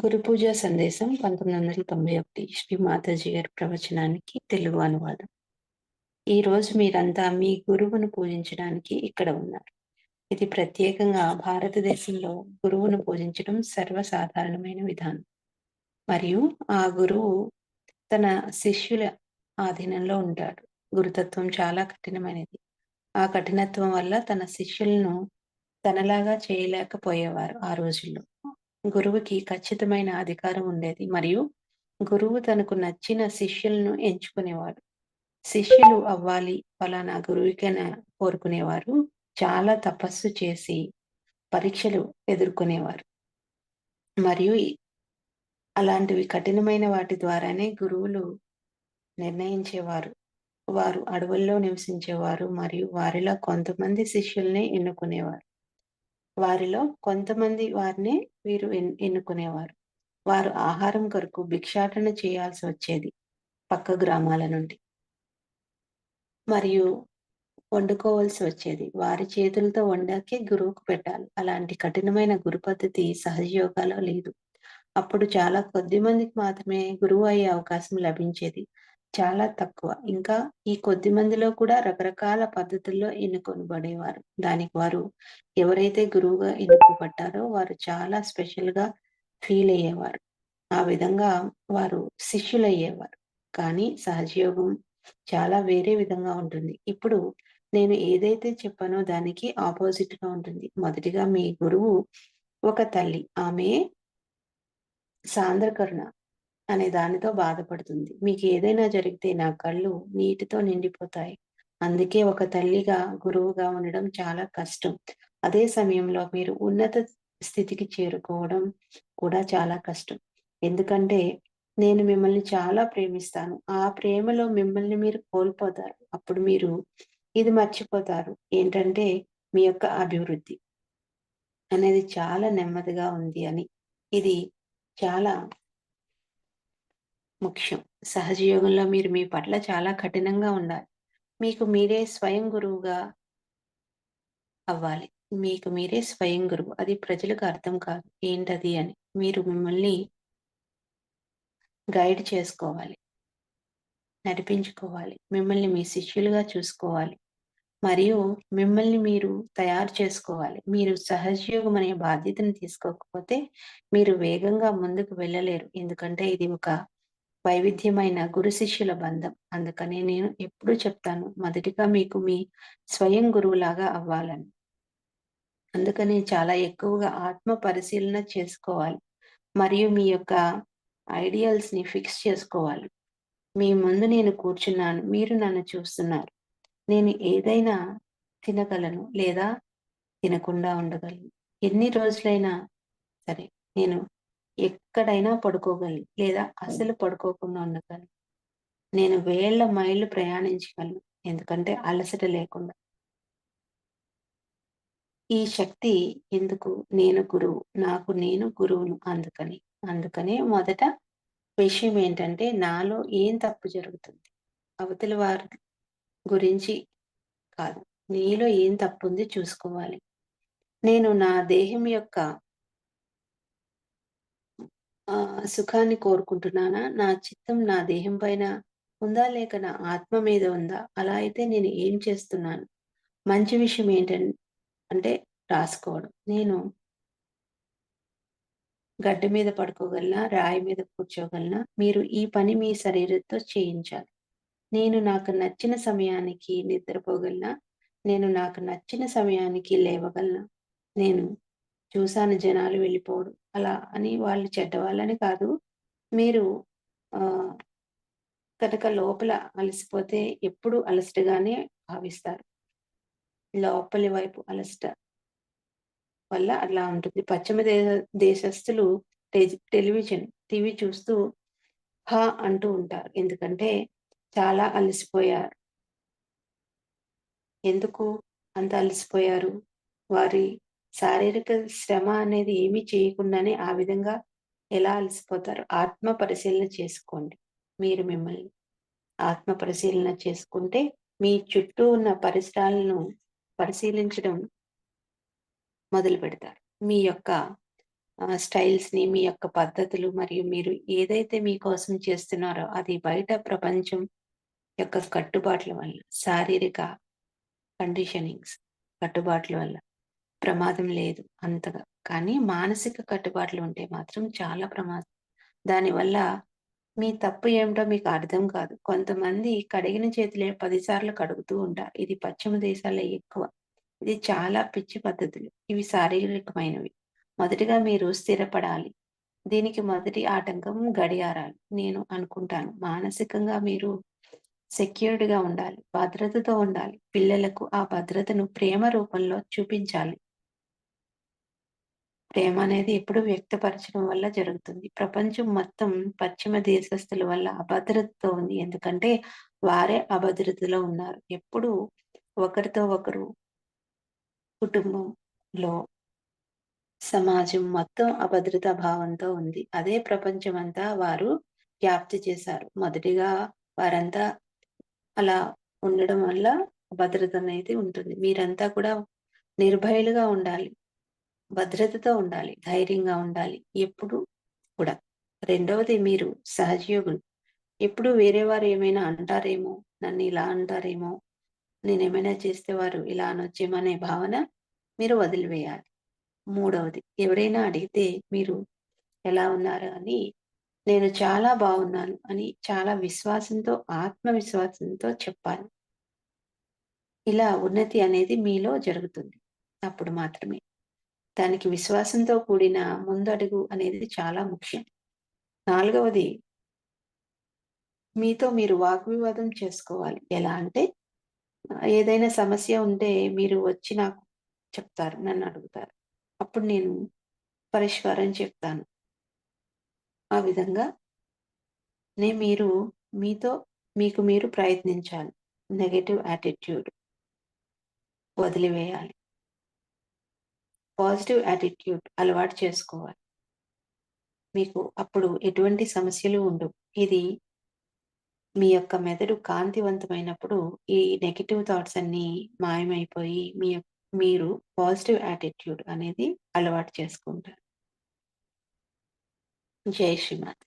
గురు పూజ సందేశం 1991 శ్రీ మాతాజీ గారి ప్రవచనానికి తెలుగు అనువాదం. ఈ రోజు మీరంతా మీ గురువును పూజించడానికి ఇక్కడ ఉన్నారు. ఇది ప్రత్యేకంగా భారతదేశంలో గురువును పూజించడం సర్వసాధారణమైన విధానం. మరియు ఆ గురువు తన శిష్యుల ఆధీనంలో ఉంటాడు. గురుతత్వం చాలా కఠినమైనది. ఆ కఠినత్వం వల్ల తన శిష్యులను తనలాగా చేయలేకపోయేవారు ఆ రోజుల్లో. గురువుకి ఖచ్చితమైన అధికారం ఉండేది మరియు గురువు తనకు నచ్చిన శిష్యులను ఎంచుకునేవాడు. శిష్యులు అవ్వాలి ఫలానా గురువుకైనా కోరుకునేవారు. చాలా తపస్సు చేసి పరీక్షలు ఎదుర్కొనేవారు. మరియు అలాంటివి కఠినమైన వాటి ద్వారానే గురువులు నిర్ణయించేవారు. వారు అడవుల్లో నివసించేవారు మరియు వారిలో కొంతమంది శిష్యుల్ని ఎన్నుకునేవారు. వారిలో కొంతమంది వారిని వీరు ఎన్నుకునేవారు. వారు ఆహారం కొరకు భిక్షాటన చేయాల్సి వచ్చేది పక్క గ్రామాల నుండి. మరియు వండుకోవాల్సి వచ్చేది. వారి చేతులతో వండాకే గురువుకు పెట్టాలి. అలాంటి కఠినమైన గురు పద్ధతి సహజయోగాలో లేదు. అప్పుడు చాలా కొద్ది మందికి మాత్రమే గురువు అయ్యే అవకాశం లభించేది. చాలా తక్కువ. ఇంకా ఈ కొద్ది మందిలో కూడా రకరకాల పద్ధతుల్లో ఎన్నుకొనబడేవారు. దానికి వారు ఎవరైతే గురువుగా ఎన్నుకోబడ్డారో వారు చాలా స్పెషల్‌గా ఫీల్ అయ్యేవారు. ఆ విధంగా వారు శిష్యులయ్యేవారు. కానీ సహజయోగం చాలా వేరే విధంగా ఉంటుంది. ఇప్పుడు నేను ఏదైతే చెప్పానో దానికి ఆపోజిట్‌గా ఉంటుంది. మొదటిగా మీ గురువు ఒక తల్లి. ఆమె సాంద్రకరుణ అనే దానితో బాధపడుతుంది. మీకేదైనా జరిగితే నా కళ్ళు నీటితో నిండిపోతాయి. అందుకే ఒక తల్లిగా, గురువుగా ఉండడం చాలా కష్టం. అదే సమయంలో మీరు ఉన్నత స్థితికి చేరుకోవడం కూడా చాలా కష్టం. ఎందుకంటే నేను మిమ్మల్ని చాలా ప్రేమిస్తాను. ఆ ప్రేమలో మిమ్మల్ని మీరు కోల్పోతారు. అప్పుడు మీరు ఇది మర్చిపోతారు. ఏంటంటే మీ యొక్క అభివృద్ధి అనేది చాలా నెమ్మదిగా ఉంది అని. ఇది చాలా ముఖ్యం. సహజయోగంలో మీరు మీ పట్ల చాలా కఠినంగా ఉండాలి. మీకు మీరే స్వయం గురువుగా అవ్వాలి. మీకు మీరే స్వయం గురువు. అది ప్రజలకు అర్థం కాదు. ఏంటది అని. మీరు మిమ్మల్ని గైడ్ చేసుకోవాలి. నడిపించుకోవాలి. మిమ్మల్ని మీ శిష్యులుగా చూసుకోవాలి. మరియు మిమ్మల్ని మీరు తయారు చేసుకోవాలి. మీరు సహజయోగం అనే బాధ్యతను తీసుకోకపోతే మీరు వేగంగా ముందుకు వెళ్ళలేరు. ఎందుకంటే ఇది ఒక వైవిధ్యమైన గురు శిష్యుల బంధం. అందుకని నేను ఎప్పుడూ చెప్తాను మొదటిగా మీకు మీ స్వయం గురువులాగా అవ్వాలని. అందుకని చాలా ఎక్కువగా ఆత్మ పరిశీలన చేసుకోవాలి. మరియు మీ యొక్క ఐడియల్స్‌ని ఫిక్స్ చేసుకోవాలి. మీ ముందు నేను కూర్చున్నాను. మీరు నన్ను చూస్తున్నారు. నేను ఏదైనా తినగలను లేదా తినకుండా ఉండగలను. ఎన్ని రోజులైనా సరే నేను ఎక్కడైనా పడుకోగలను లేదా అసలు పడుకోకుండా ఉండగలను. నేను వేల మైళ్ళు ప్రయాణించగలను. ఎందుకంటే అలసట లేకుండా. ఈ శక్తి ఎందుకు? నేను గురువు. నాకు నేను గురువును అందుకని. అందుకనే మొదట విషయం ఏంటంటే నాలో ఏం తప్పు జరుగుతుంది? అవతలి వారి గురించి కాదు. నీలో ఏం తప్పుంది చూసుకోవాలి. నేను నా దేహం యొక్క సుఖాన్ని కోరుకుంటున్నానా? నా చిత్తం నా దేహం పైన ఉందా? లేక నా ఆత్మ మీద ఉందా? అలా అయితే నేను ఏం చేస్తున్నాను? మంచి విషయం అంటే రాసుకోవడం. నేను గడ్డ మీద పడుకోగలనా? రాయి మీద కూర్చోగలనా? మీరు ఈ పని మీ శరీరంతో చేయించాలి. నేను నాకు నచ్చిన సమయానికి నిద్రపోగలనా? నేను నాకు నచ్చిన సమయానికి లేవగలనా? నేను చూసాను జనాలు వెళ్ళిపోవడం. అలా అని వాళ్ళు చెడ్డవాళ్ళని కాదు. మీరు ఆహ్, కనుక లోపల అలసిపోతే ఎప్పుడు అలసటగానే భావిస్తారు. లోపలి వైపు అలసట వల్ల అట్లా ఉంటుంది. పశ్చిమ దేశస్థులు టీవీ చూస్తూ అంటూ ఉంటారు. ఎందుకంటే చాలా అలసిపోయారు. ఎందుకు అంత అలసిపోయారు? వారి శారీరక శ్రమ అనేది ఏమీ చేయకుండానే ఆ విధంగా ఎలా అలసిపోతారు? ఆత్మ పరిశీలన చేసుకోండి. మీరు మిమ్మల్ని ఆత్మ పరిశీలన చేసుకుంటే మీ చుట్టూ ఉన్న పరిసరాలను పరిశీలించడం మొదలుపెడతారు. మీ యొక్క స్టైల్స్‌ని, మీ యొక్క పద్ధతులు మరియు మీరు ఏదైతే మీకోసం చేస్తున్నారో అది బయట ప్రపంచం యొక్క కట్టుబాట్ల వల్ల, శారీరక కండిషనింగ్స్ కట్టుబాట్ల వల్ల ప్రమాదం లేదు అంతగా. కానీ మానసిక కట్టుబాట్లు ఉంటే మాత్రం చాలా ప్రమాదం. దానివల్ల మీ తప్పు ఏమిటో మీకు అర్థం కాదు. కొంతమంది కడిగిన చేతులే 10 సార్లు కడుగుతూ ఉంటారు. ఇది పశ్చిమ దేశాల్లో ఎక్కువ. ఇది చాలా పిచ్చి పద్ధతులు. ఇవి శారీరకమైనవి. మొదటిగా మీరు స్థిరపడాలి. దీనికి మొదటి ఆటంకం గడియారాలు. నేను అనుకుంటాను. మానసికంగా మీరు సెక్యూర్డ్‌గా ఉండాలి. భద్రతతో ఉండాలి. పిల్లలకు ఆ భద్రతను ప్రేమ రూపంలో చూపించాలి. ప్రేమ అనేది ఎప్పుడు వ్యక్తపరచడం వల్ల జరుగుతుంది. ప్రపంచం మొత్తం పశ్చిమ దేశస్తుల వల్ల అభద్రతతో ఉంది. ఎందుకంటే వారే అభద్రతలో ఉన్నారు. ఎప్పుడూ ఒకరితో ఒకరు కుటుంబంలో, సమాజం మొత్తం అభద్రతా భావంతో ఉంది. అదే ప్రపంచమంతా వారు వ్యాప్తి చేశారు. మొదటిగా వారంతా అలా ఉండడం వల్ల భద్రత అనేది ఉంటుంది. మీరంతా కూడా నిర్భయులుగా ఉండాలి. భద్రతతో ఉండాలి. ధైర్యంగా ఉండాలి. ఎప్పుడు కూడా. రెండవది మీరు సహజయోగులు. ఎప్పుడు వేరే వారు ఏమైనా అంటారేమో, నన్నిలా అంటారేమో, నేనేమైనా చేస్తే వారు ఇలా అనొచ్చేమో అనే భావన మీరు వదిలివేయాలి. మూడవది ఎవరైనా అడిగితే మీరు ఎలా ఉన్నారు అని, నేను చాలా బాగున్నాను అని చాలా విశ్వాసంతో, ఆత్మవిశ్వాసంతో చెప్పాలి. ఇలా ఉన్నతి అనేది మీలో జరుగుతుంది. అప్పుడు మాత్రమే. దానికి విశ్వాసంతో కూడిన ముందడుగు అనేది చాలా ముఖ్యం. నాలుగవది మీతో మీరు వాగ్వివాదం చేసుకోవాలి. ఎలా అంటే ఏదైనా సమస్య ఉంటే మీరు వచ్చి నాకు చెప్తారు. నన్నడుగుతారు. అప్పుడు నేను పరిష్కారం చెప్తాను. ఆ విధంగా మీరు మీతో మీకు మీరు ప్రయత్నించాలి. నెగెటివ్ యాటిట్యూడ్ వదిలివేయాలి. పాజిటివ్ యాటిట్యూడ్ అలవాటు చేసుకోవాలి. మీకు అప్పుడు ఎటువంటి సమస్యలు ఉండవు. ఇది మీ యొక్క మెదడు కాంతివంతమైనప్పుడు ఈ నెగెటివ్ థాట్స్ అన్నీ మాయమైపోయి మీరు పాజిటివ్ యాటిట్యూడ్ అనేది అలవాటు చేసుకుంటారు. జై శ్రీమాత.